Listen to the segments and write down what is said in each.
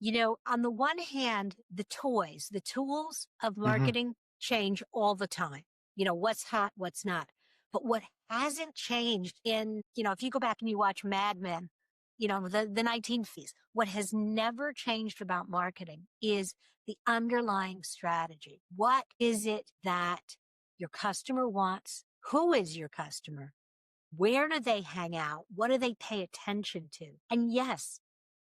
On the one hand, the toys, the tools of Hmm. marketing change all the time. What's hot, what's not. But what hasn't changed if you go back and you watch Mad Men, the 1950s, what has never changed about marketing is the underlying strategy. What is it that your customer wants? Who is your customer? Where do they hang out? What do they pay attention to? And yes,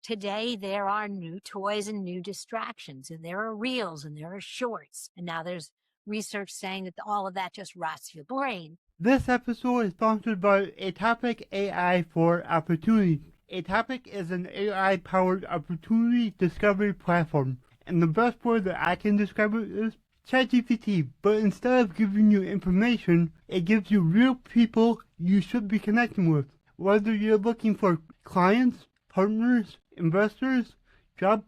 today there are new toys and new distractions, and there are reels and there are shorts. And now there's research saying that all of that just rots your brain. This episode is sponsored by Atopic AI for Opportunity. Atopic is an AI-powered opportunity discovery platform, and the best word that I can describe it is ChatGPT. But instead of giving you information, it gives you real people you should be connecting with. Whether you're looking for clients, partners, investors, job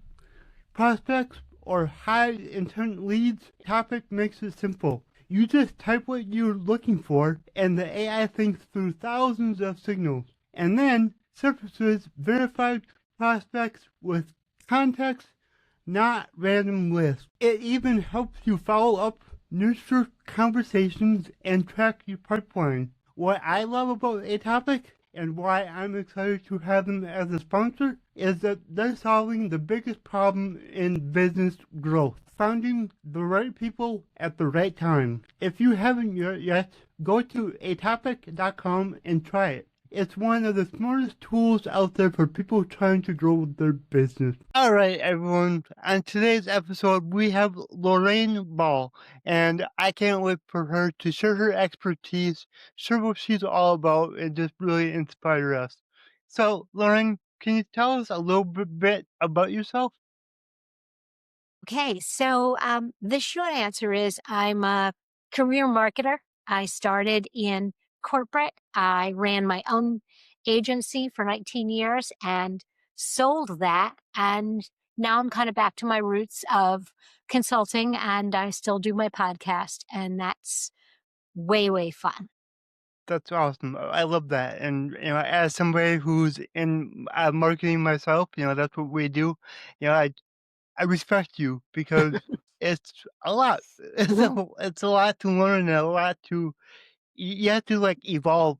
prospects, or high intent leads, Topic makes it simple. You just type what you're looking for, and the AI thinks through thousands of signals, and then surfaces verified prospects with context, not random lists. It even helps you follow up, nurture conversations, and track your pipeline. What I love about Atopic and why I'm excited to have them as a sponsor is that they're solving the biggest problem in business growth. Finding the right people at the right time. If you haven't yet, go to atopic.com and try it. It's one of the smartest tools out there for people trying to grow their business. All right, everyone. On today's episode, we have Lorraine Ball, and I can't wait for her to share her expertise, share what she's all about, and just really inspire us. So, Lorraine, can you tell us a little bit about yourself? Okay, so the short answer is I'm a career marketer. I started in corporate. I ran my own agency for 19 years and sold that. And now I'm kind of back to my roots of consulting, and I still do my podcast, and that's way, way fun. That's awesome. I love that. And, as somebody who's in marketing myself, that's what we do. I respect you because it's a lot. It's a lot to learn and a lot to, you have to like evolve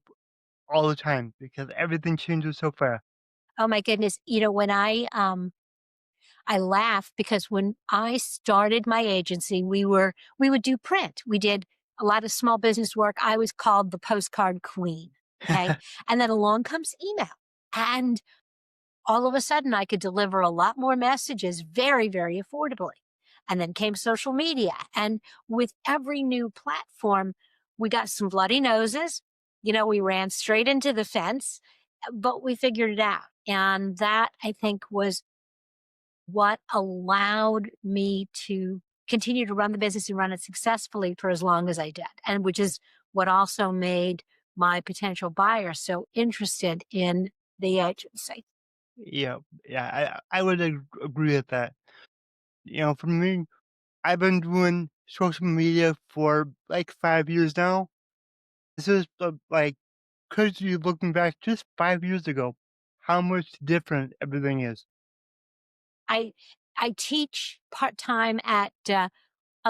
all the time because everything changes so fast. Oh my goodness. When I laugh because when I started my agency, we would do print. We did a lot of small business work. I was called the postcard queen. Okay. And then along comes email. And all of a sudden I could deliver a lot more messages very, very affordably. And then came social media. And with every new platform, we got some bloody noses. We ran straight into the fence, but we figured it out. And that I think was what allowed me to continue to run the business and run it successfully for as long as I did, and which is what also made my potential buyer so interested in the agency. Yeah, yeah, I would agree with that. For me, I've been doing social media for like 5 years now. This is like crazy looking back just 5 years ago, how much different everything is. I I teach part-time at, a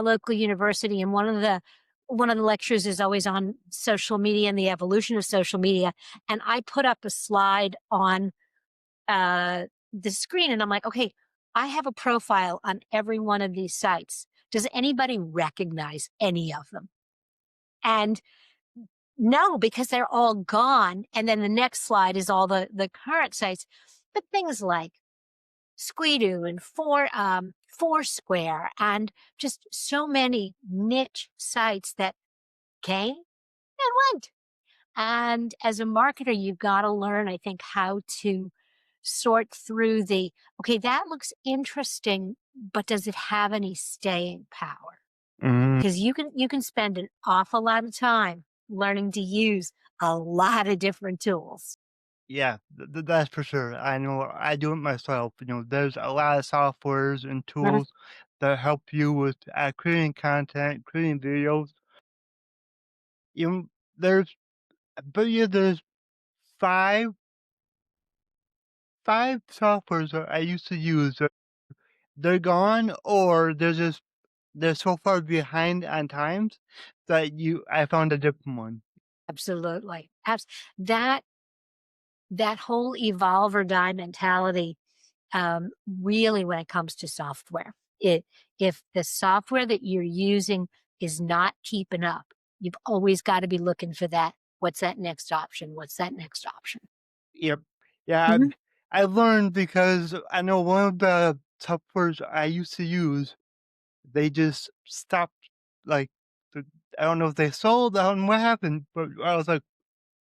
local university, and one of the lectures is always on social media and the evolution of social media, and I put up a slide on the screen and I'm like, okay, I have a profile on every one of these sites. Does anybody recognize any of them? And no, because they're all gone. And then the next slide is all the current sites. But things like Squidoo and Foursquare and just so many niche sites that came and went. And as a marketer, you've got to learn, I think, how to sort through okay, that looks interesting, but does it have any staying power? Mhm. Because you can spend an awful lot of time learning to use a lot of different tools. Yeah, that's for sure. I know I do it myself. There's a lot of softwares and Mhm. tools that help you with creating content, creating videos. You know, there's, but yeah, there's five, five softwares that I used to use. they're gone or they're so far behind on times that you I found a different one. Absolutely. That that whole evolve or die mentality, really when it comes to software. It if the software that you're using is not keeping up, you've always gotta be looking for that, "What's that next option? What's that next option?" Yep. Yeah, Mhm. I learned because I know one of the softwares I used to use, they just stopped, like, the I don't know if they sold, I don't know what happened, but I was like,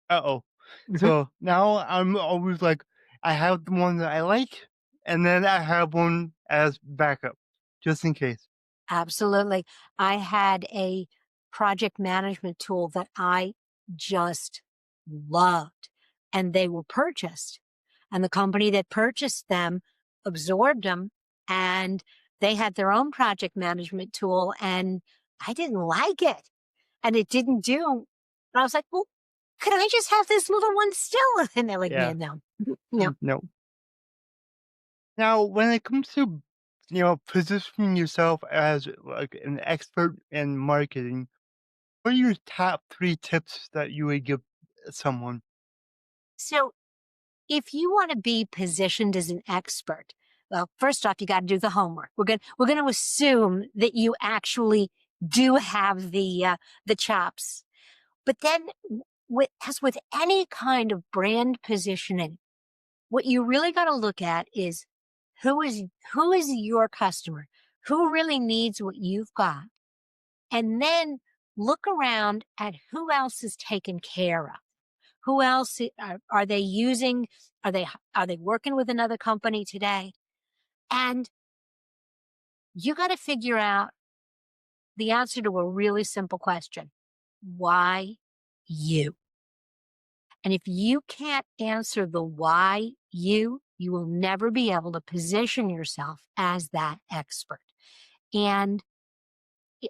"Uh-oh." Mhm. So, now I'm always like, I have the one that I like, and then I have one as backup, just in case. Absolutely. I had a project management tool that I just loved, and they were purchased. And the company that purchased them absorbed them, and they had their own project management tool, and I didn't like it. And it didn't do. And I was like, well, could I just have this little one still? And they're like, Yeah. man, no, no. No. Now, when it comes to, positioning yourself as, like, an expert in marketing, what are your top 3 tips that you would give someone? So if you want to be positioned as an expert, well, first off, you got to do the homework. We're going to assume that you actually do have the chops. But then, as with any kind of brand positioning, what you really got to look at is who is who is your customer, who really needs what you've got, and then look around at who else is taken care of. Who else are they using? Are they working with another company today? And you got to figure out the answer to a really simple question. Why you? And if you can't answer the why you will never be able to position yourself as that expert. And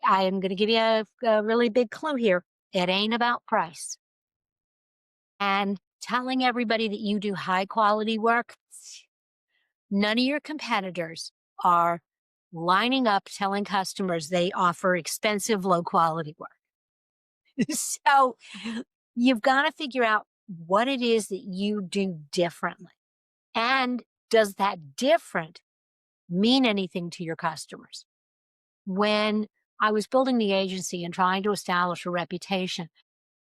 I am going to give you a really big clue here. It ain't about price. And telling everybody that you do high quality work, none of your competitors are lining up telling customers they offer expensive, low quality work. So you've got to figure out what it is that you do differently. And does that different mean anything to your customers? When I was building the agency and trying to establish a reputation,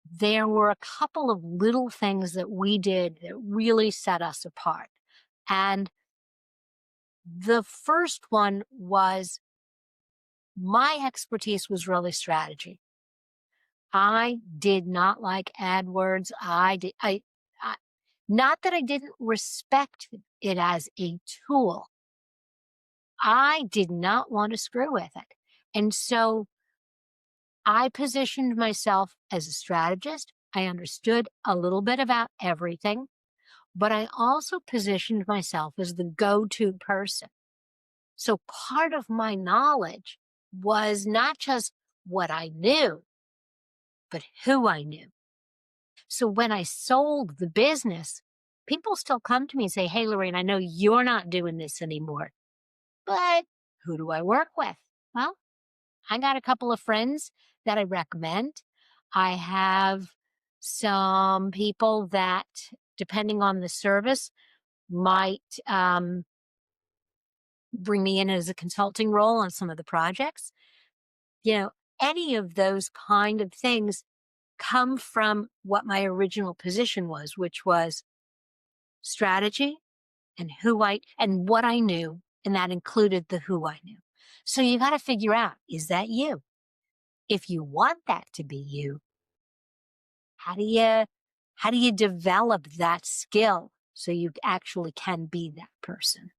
there were a couple of little things that we did that really set us apart. And the first one was my expertise was really strategy. I did not like AdWords. I not that I didn't respect it as a tool. I did not want to screw with it. And so I positioned myself as a strategist. I understood a little bit about everything, but I also positioned myself as the go-to person. So part of my knowledge was not just what I knew, but who I knew. So when I sold the business, people still come to me and say, hey, Lorraine, I know you're not doing this anymore, but who do I work with? Well, I got a couple of friends that I recommend. I have some people that, depending on the service, might bring me in as a consulting role on some of the projects. You know, any of those kind of things come from what my original position was, which was strategy and what I knew, and that included the who I knew. So you got to figure out, is that you? If you want that to be you, how do you how do you develop that skill so you actually can be that person?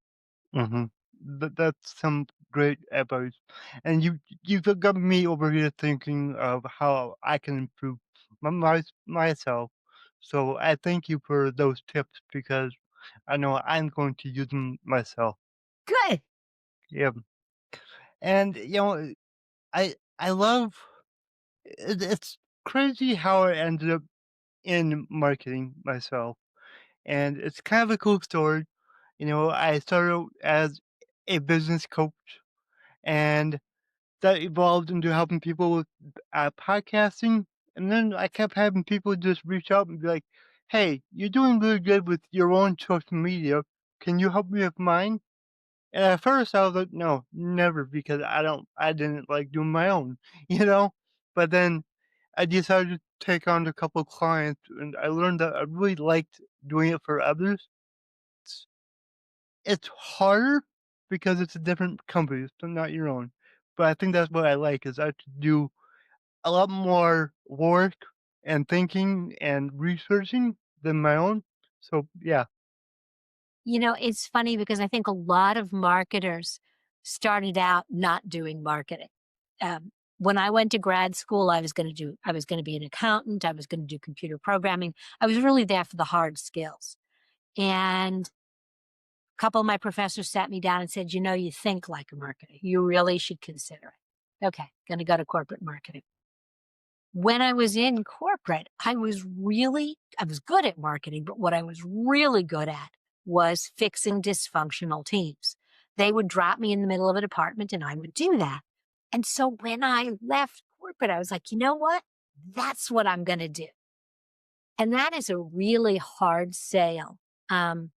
Mhm. That's some great advice, and you've got me over here thinking of how I can improve myself. So I thank you for those tips because I know I'm going to use them myself. Good. Yeah, and I love it's crazy how I ended up in marketing myself, and it's kind of a cool story. I started as a business coach, and that evolved into helping people with podcasting. And then I kept having people just reach out and be like, "Hey, you're doing really good with your own social media. Can you help me with mine?" And at first I was like, "No, never," because I didn't like doing my own, you know? But then I decided to take on a couple clients, and I learned that I really liked doing it for others. It's it's harder because it's a different company, it's not your own. But I think that's what I like is I have to do a lot more work and thinking and researching than my own. So, yeah. It's funny because I think a lot of marketers started out not doing marketing. When I went to grad school, I was going to be an accountant. I was going to do computer programming. I was really there for the hard skills. And a couple of my professors sat me down and said, you think like a marketer. You really should consider it. Okay, going to go to corporate marketing. When I was in corporate, I was good at marketing, but what I was really good at was fixing dysfunctional teams. They would drop me in the middle of a department and I would do that. And so when I left corporate, I was like, you know what? That's what I'm going to do. And that is a really hard sale. Um,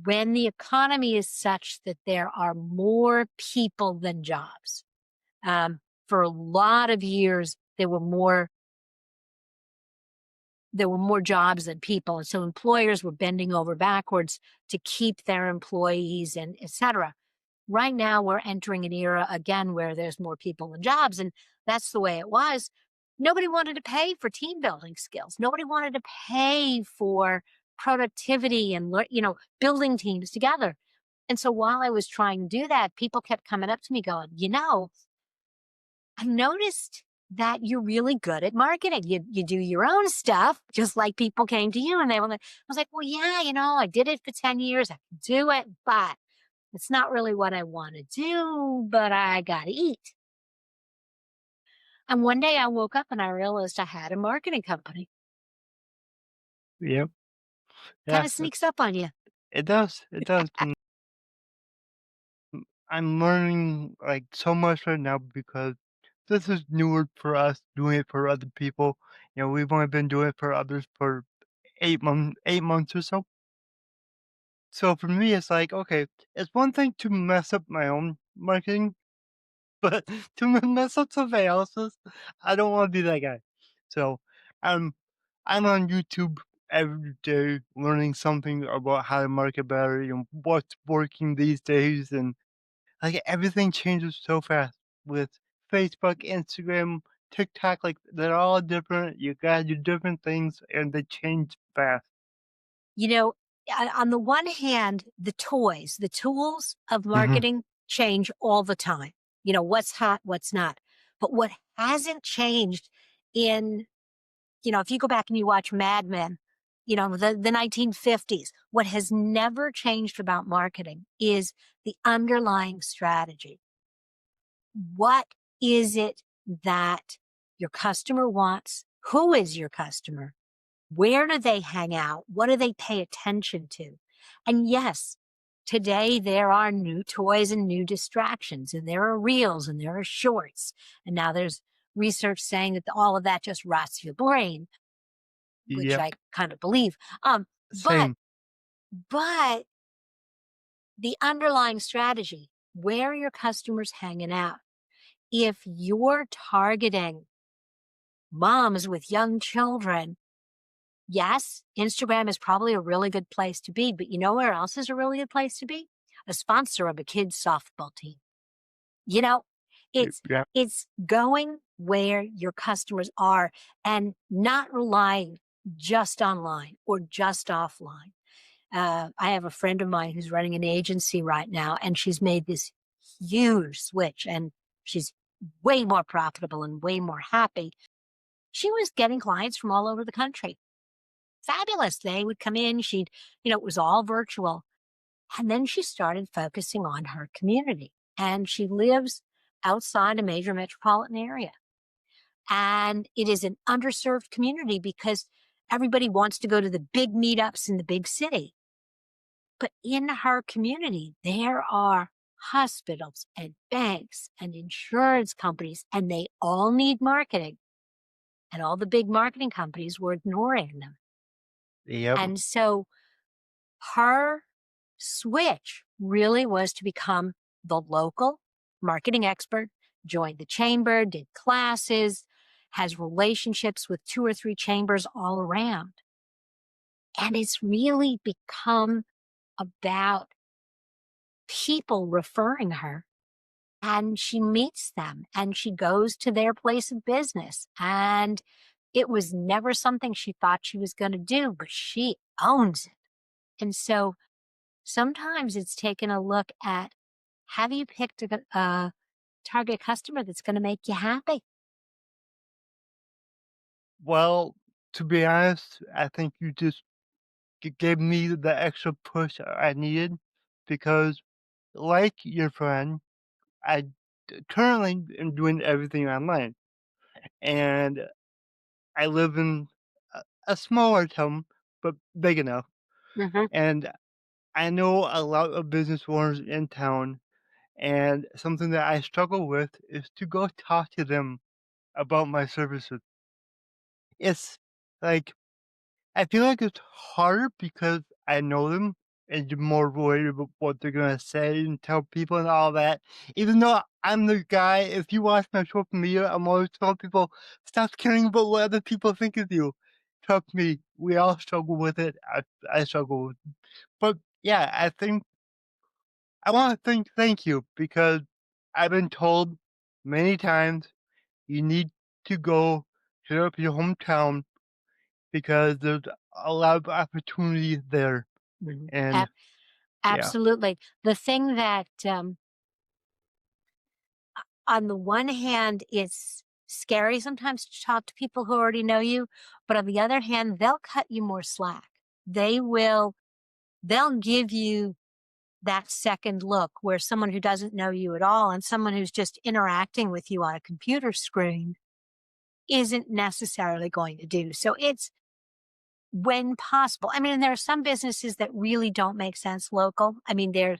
when the economy is such that there are more people than jobs. For a lot of years, there were more jobs than people. And so employers were bending over backwards to keep their employees and et cetera. Right now, we're entering an era again where there's more people than jobs. And that's the way it was. Nobody wanted to pay for team building skills. Nobody wanted to pay for productivity and, building teams together. And so while I was trying to do that, people kept coming up to me going, I noticed that you're really good at marketing. You do your own stuff, just like people came to you and they were like, I was like, well, yeah, I did it for 10 years. I can do it, but it's not really what I want to do, but I got to eat. And one day I woke up and I realized I had a marketing company. Yep. Kind Yeah. of sneaks up on you. It does. It does. And I'm learning like so much right now because this is newer for us doing it for other people. We've only been doing it for others for 8 months or so. So for me, it's like, okay, it's one thing to mess up my own marketing, but to mess up somebody else's, I don't want to be that guy. So I'm I'm on YouTube every day learning something about how to market better and what's working these days, and like everything changes so fast with Facebook, Instagram, TikTok, like they're all different. You gotta do different things and they change fast. You know, on the one hand, the tools of Hmm. marketing change all the time. What's hot, what's not. But what hasn't changed in, if you go back and you watch Mad Men, the 1950s, what has never changed about marketing is the underlying strategy. What is it that your customer wants? Who is your customer? Where do they hang out? What do they pay attention to? And yes, today there are new toys and new distractions, and there are reels and there are shorts. And now there's research saying that all of that just rots your brain, which Yep. I kind of believe. But Same. but the underlying strategy, where are your customers hanging out? If you're targeting moms with young children, yes, Instagram is probably a really good place to be, but you know where else is a really good place to be? A sponsor of a kid's softball team. You know, it's Yeah. it's going where your customers are and not relying just online or just offline. I have a friend of mine who's running an agency right now, and she's made this huge switch, and she's way more profitable and way more happy. She was getting clients from all over the country. Fabulous. They would come in. It was all virtual. And then she started focusing on her community. And she lives outside a major metropolitan area. And it is an underserved community because everybody wants to go to the big meetups in the big city. But in her community, there are hospitals and banks and insurance companies, and they all need marketing. And all the big marketing companies were ignoring them. Yep. And so her switch really was to become the local marketing expert, joined the chamber, did classes, has relationships with two or three chambers all around. And it's really become about people referring her, and she meets them and she goes to their place of business. And it was never something she thought she was going to do, but she owns it. And so sometimes it's taken a look at, have you picked a target customer that's going to make you happy? Well, to be honest, I think you just gave me the extra push I needed because, like your friend, I currently am doing everything online, and I live in a smaller town, but big enough. Hmm. And I know a lot of business owners in town, and something that I struggle with is to go talk to them about my services. It's like I feel like it's harder because I know them and you're more worried about what they're gonna say and tell people and all that. Even though I'm the guy, if you watch my social media, I'm always telling people, stop caring about what other people think of you. Trust me, we all struggle with it. I struggle with it. But yeah, I think I want to thank you because I've been told many times you need to go to your hometown because there's a lot of opportunity there. Hmm. And yeah, Absolutely. The thing that, on the one hand, it's scary sometimes to talk to people who already know you, but on the other hand, they'll cut you more slack. They will, they'll give you that second look where someone who doesn't know you at all and someone who's just interacting with you on a computer screen isn't necessarily going to do. So it's when possible. I mean, and there are some businesses that really don't make sense local. I mean, there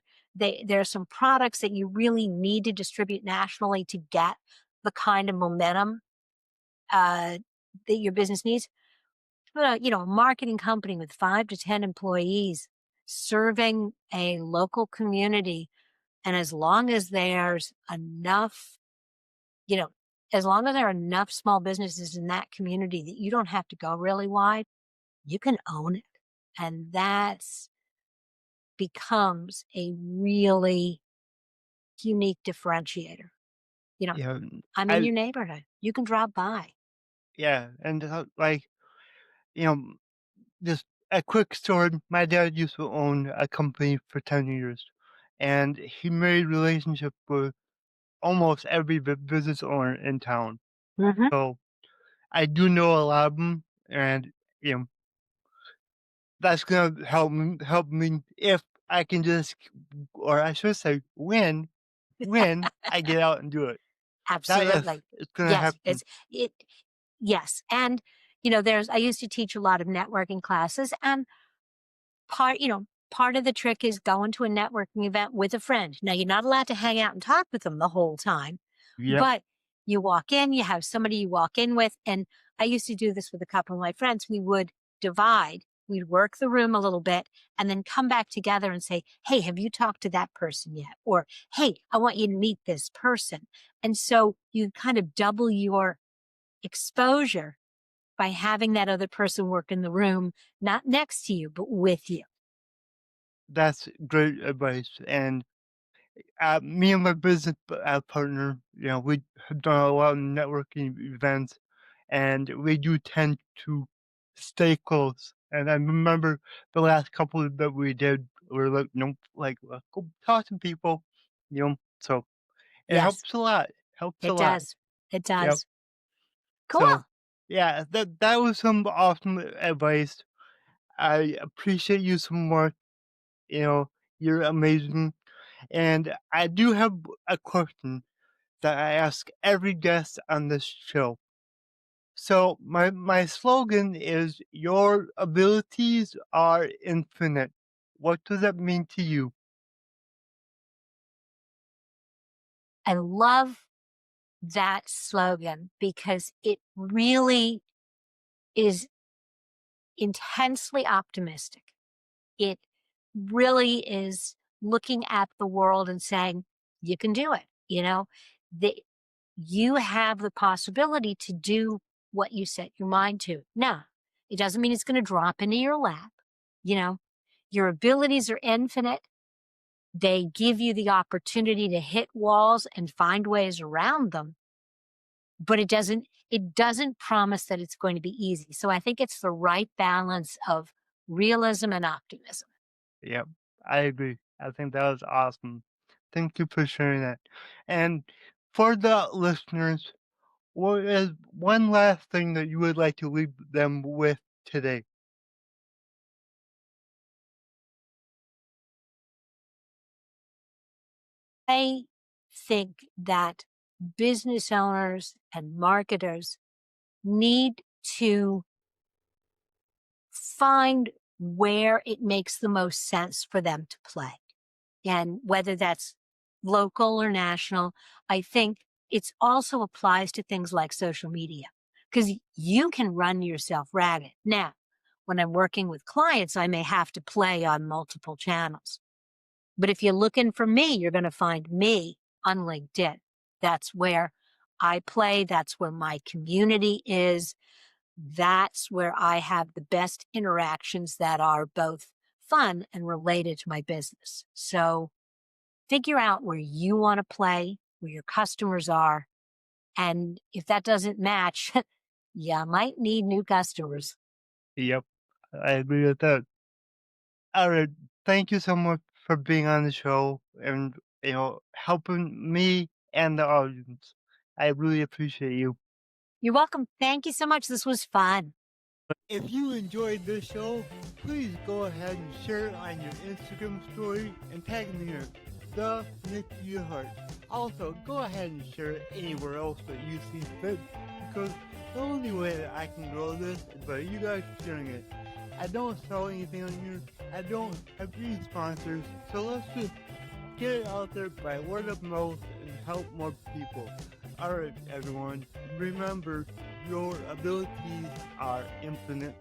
are some products that you really need to distribute nationally to get the kind of momentum uh, that your business needs. But a marketing company with 5 to 10 employees serving a local community, and as long as there's enough, you know, as long as there are enough small businesses in that community that you don't have to go really wide, you can own it. And that's becomes a really unique differentiator. You know, yeah, I'm in I your neighborhood. You can drop by. yeah, and like you know, just a quick story. My dad used to own a company for 10 years, and he made relationship with almost every business owner in town. Hmm. So I do know a lot of them, and you know that's gonna help me if I can just, or I should say, when I get out and do it. Not if Absolutely. it's gonna Yes, happen. it yes. And there's I used to teach a lot of networking classes, and part of the trick is going to a networking event with a friend. Now, you're not allowed to hang out and talk with them the whole time, Yep, but you walk in, you have somebody you walk in with. And I used to do this with a couple of my friends. We would divide, we'd work the room a little bit and then come back together and say, hey, have you talked to that person yet? Or, hey, I want you to meet this person. And so you kind of double your exposure by having that other person work in the room, not next to you, but with you. that's great advice. And me and my business partner, we have done a lot of networking events, and we do tend to stay close. And I remember the last couple that we did were like, go talk to people, So it Yes. helps a lot. Helps a It lot. does. It Yep. does. So Cool. yeah, that was some awesome advice. I appreciate you so much. You know, you're amazing. And I do have a question that I ask every guest on this show. So my slogan is your abilities are infinite. What does that mean to you? I love that slogan because it really is intensely optimistic. It really is looking at the world and saying, you can do it. The, you have the possibility to do what you set your mind to. Now, it doesn't mean it's going to drop into your lap. You know, your abilities are infinite. They give you the opportunity to hit walls and find ways around them, but it doesn't promise that it's going to be easy. So I think it's the right balance of realism and optimism. Yep, I agree. I think that was awesome. Thank you for sharing that. And for the listeners, what is one last thing that you would like to leave them with today? I think that business owners and marketers need to find where it makes the most sense for them to play. And whether that's local or national, I think it's also applies to things like social media because you can run yourself ragged. Now, when I'm working with clients, I may have to play on multiple channels. But if you're looking for me, you're going to find me on LinkedIn. That's where I play. That's where my community is. That's where I have the best interactions that are both fun and related to my business. So figure out where you want to play, where your customers are. And if that doesn't match, you might need new customers. Yep, I agree with that. All right, thank you so much for being on the show and helping me and the audience. I really appreciate you. You're welcome. Thank you so much. This was fun. If you enjoyed this show, please go ahead and share it on your Instagram story and tag me in the Nick Yerhart. Also, go ahead and share it anywhere else that you see fit because the only way that I can grow this is by you guys sharing it. I don't sell anything on here. I don't have any sponsors. So let's just get it out there by word of mouth and help more people. Alright, everyone. Remember, your abilities are infinite.